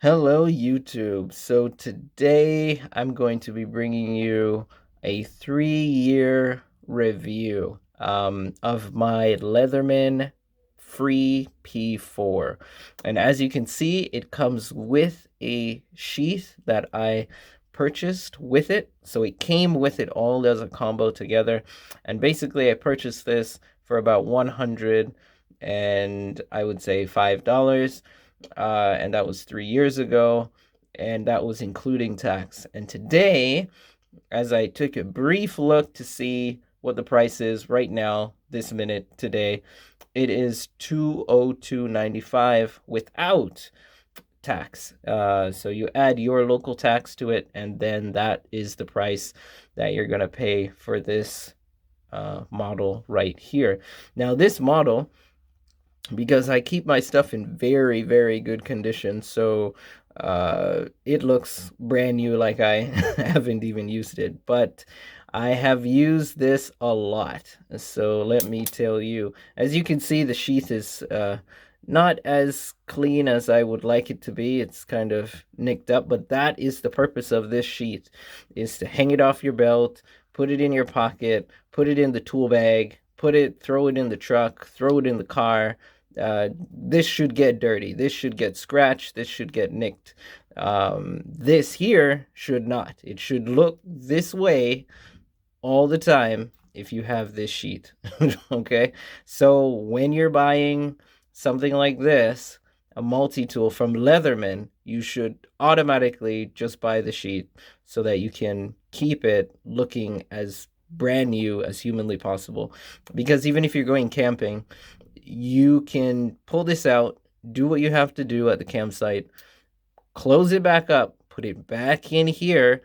Hello, YouTube. So today I'm going to be bringing you a 3-year review of my Leatherman Free P4. And as you can see, it comes with a sheath that I purchased with it. So it came with it all as a combo together. And basically, I purchased this for about 100 and I would say $5, and that was 3 years ago, and that was including tax. And today, as I took a brief look to see what the price is right now, this minute today, it is 202.95 without tax. So you add your local tax to it, and then that is the price that you're gonna pay for this model right here. Now, this model, because I keep my stuff in very, very good condition. So it looks brand new, like I haven't even used it. But I have used this a lot. So let me tell you, as you can see, the sheath is not as clean as I would like it to be. It's kind of nicked up, but that is the purpose of this sheath, is to hang it off your belt, put it in your pocket, put it in the tool bag, throw it in the truck, throw it in the car. This should get dirty. This should get scratched. This should get nicked. This here should not. It should look this way all the time if you have this sheet. Okay? So when you're buying something like this, a multi-tool from Leatherman, you should automatically just buy the sheet so that you can keep it looking as brand new as humanly possible. Because even if you're going camping, you can pull this out, do what you have to do at the campsite, close it back up, put it back in here,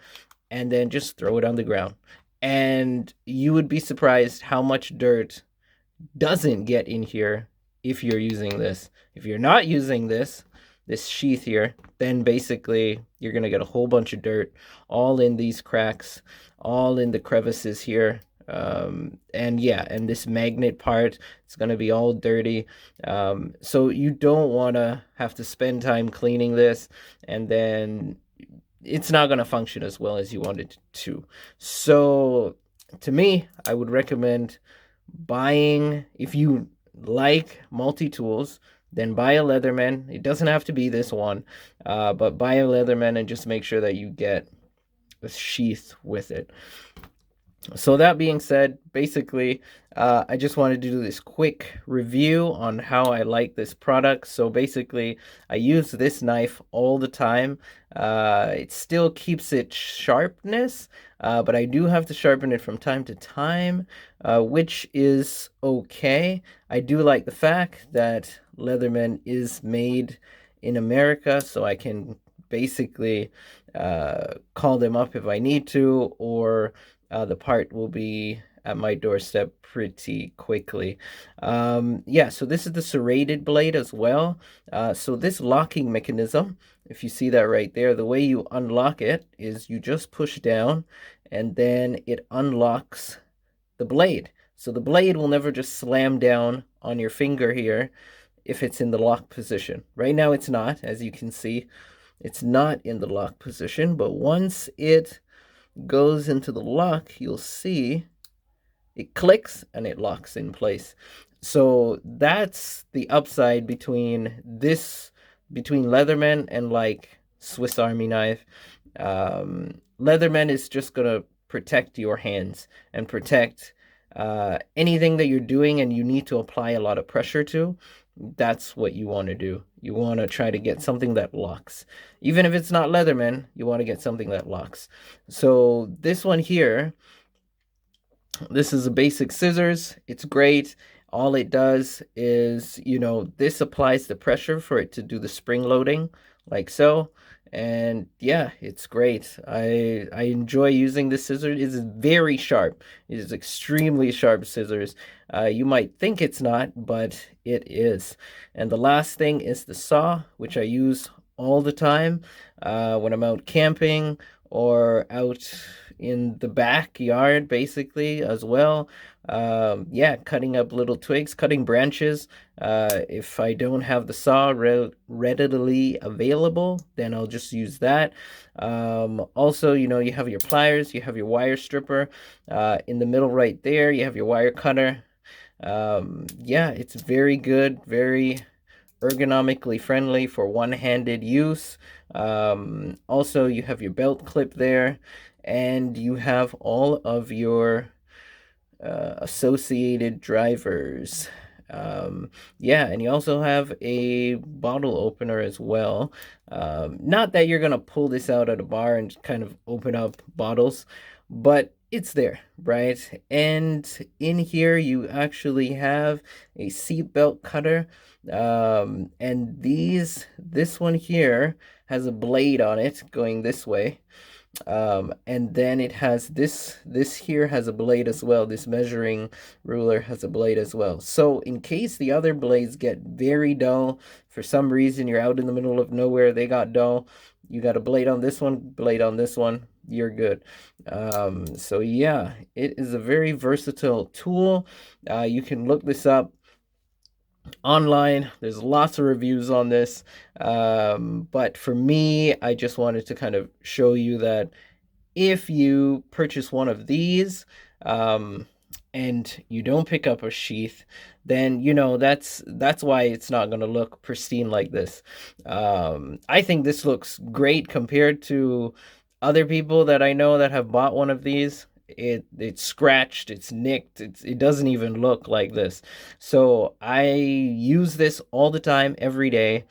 and then just throw it on the ground. And you would be surprised how much dirt doesn't get in here if you're using this. If you're not using this sheath here, then basically you're going to get a whole bunch of dirt all in these cracks, all in the crevices here. And yeah, and this magnet part, it's going to be all dirty. So you don't want to have to spend time cleaning this, and then it's not going to function as well as you want it to. So to me, I would recommend buying, if you like multi-tools, then buy a Leatherman. It doesn't have to be this one, but buy a Leatherman and just make sure that you get a sheath with it. So that being said, basically, I just wanted to do this quick review on how I like this product. So basically, I use this knife all the time. It still keeps its sharpness, but I do have to sharpen it from time to time, which is okay. I do like the fact that Leatherman is made in America, so I can basically call them up if I need to, or the part will be at my doorstep pretty quickly. Yeah, so this is the serrated blade as well. So this locking mechanism, if you see that right there, the way you unlock it is you just push down and then it unlocks the blade. So the blade will never just slam down on your finger here if it's in the lock position. Right now it's not, as you can see. It's not in the lock position, but once it goes into the lock, you'll see it clicks and it locks in place. So that's the upside between Leatherman and like Swiss Army knife. Leatherman is just gonna protect your hands and protect anything that you're doing and you need to apply a lot of pressure to. That's what you want to do. You want to try to get something that locks. Even if it's not Leatherman, you want to get something that locks. So this one here, this is a basic scissors. It's great. All it does is, this applies the pressure for it to do the spring loading, like so. And yeah, it's great. I enjoy using this scissors. It is very sharp. It is extremely sharp scissors. You might think it's not, but it is. And the last thing is the saw, which I use all the time when I'm out camping or out in the backyard basically as well. Yeah, cutting up little twigs, cutting branches. If I don't have the saw readily available, then I'll just use that. Also, you know, you have your pliers, you have your wire stripper. In the middle right there, you have your wire cutter. Yeah, it's very good, very ergonomically friendly for one-handed use. Also, you have your belt clip there, and you have all of your associated drivers. Yeah, and you also have a bottle opener as well. Not that you're gonna pull this out at a bar and kind of open up bottles, but it's there, right? And in here you actually have a seatbelt cutter. And this one here has a blade on it going this way. And then it has this here has a blade as well. This measuring ruler has a blade as well. So in case the other blades get very dull, for some reason you're out in the middle of nowhere, they got dull, you got a blade on this one, blade on this one, you're good. So yeah, it is a very versatile tool. You can look this up online. There's lots of reviews on this, but for me, I just wanted to kind of show you that if you purchase one of these and you don't pick up a sheath, then you know that's why it's not going to look pristine like this. I think this looks great compared to other people that I know that have bought one of these. It's scratched, it's nicked, it doesn't even look like this. So I use this all the time, every day.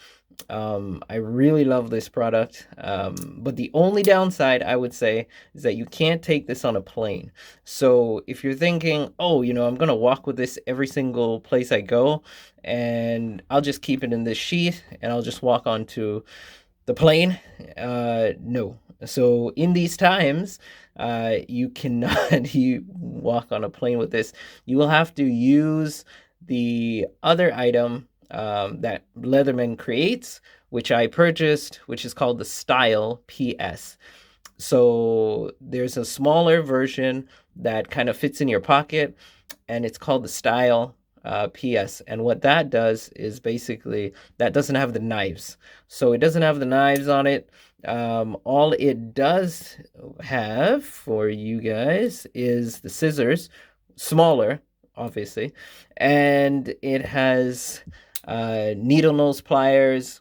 I really love this product, but the only downside I would say is that you can't take this on a plane. So if you're thinking, oh, you know, I'm gonna walk with this every single place I go, and I'll just keep it in this sheath and I'll just walk onto the plane, no. So in these times, you cannot you walk on a plane with this. You will have to use the other item that Leatherman creates, which I purchased, which is called the Style PS. So there's a smaller version that kind of fits in your pocket, and it's called the Style PS. And what that does is basically that doesn't have the knives. So it doesn't have the knives on it. All it does have for you guys is the scissors, smaller, obviously, and it has needle-nose pliers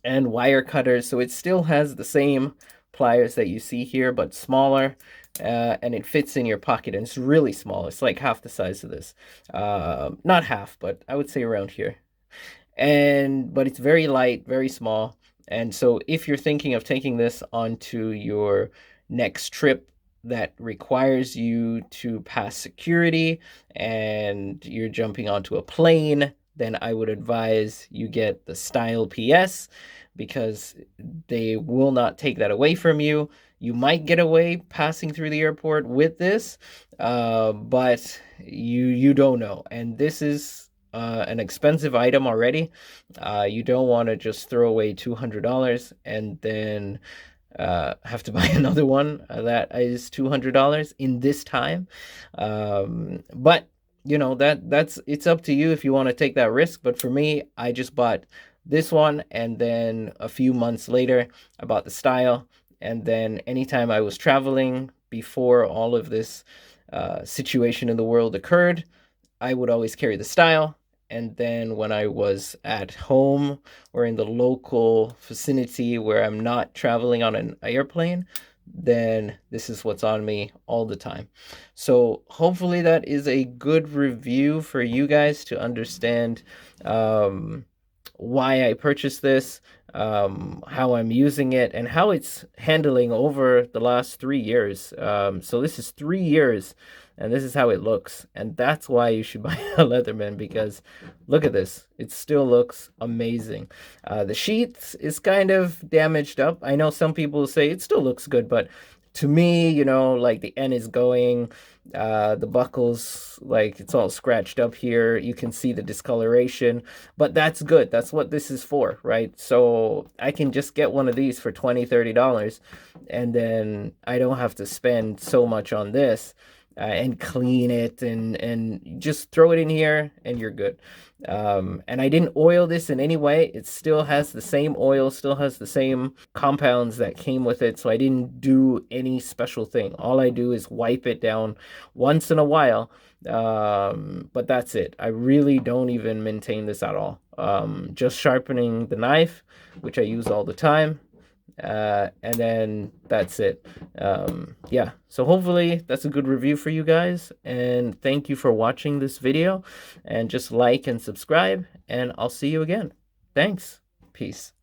and wire cutters. So it still has the same pliers that you see here, but smaller, and it fits in your pocket, and it's really small. It's like half the size of this. Not half, but I would say around here. But it's very light, very small. And so if you're thinking of taking this onto your next trip that requires you to pass security and you're jumping onto a plane, then I would advise you get the Style PS, because they will not take that away from you. You might get away passing through the airport with this, but you don't know. And this is an expensive item already. You don't want to just throw away $200 and then have to buy another one that is $200 in this time. But you know, that's it's up to you if you want to take that risk. But for me, I just bought this one, and then a few months later I bought the Style. And then anytime I was traveling before all of this situation in the world occurred, I would always carry the Style. And then when I was at home or in the local vicinity where I'm not traveling on an airplane, then this is what's on me all the time. So hopefully that is a good review for you guys to understand why I purchased this, how I'm using it, and how it's handling over the last 3 years. So this is 3 years, and this is how it looks. And that's why you should buy a Leatherman, because look at this. It still looks amazing. The sheath is kind of damaged up. I know some people say it still looks good, but to me, you know, like the end is going, the buckles, like it's all scratched up here. You can see the discoloration, but that's good. That's what this is for, right? So I can just get one of these for $20-$30, and then I don't have to spend so much on this. And clean it and just throw it in here and you're good. And I didn't oil this in any way. It still has the same oil, still has the same compounds that came with it. So I didn't do any special thing. All I do is wipe it down once in a while. But that's it. I really don't even maintain this at all. Just sharpening the knife, which I use all the time. And then that's it. Yeah, so hopefully that's a good review for you guys, and thank you for watching this video, and just like and subscribe, and I'll see you again. Thanks. Peace.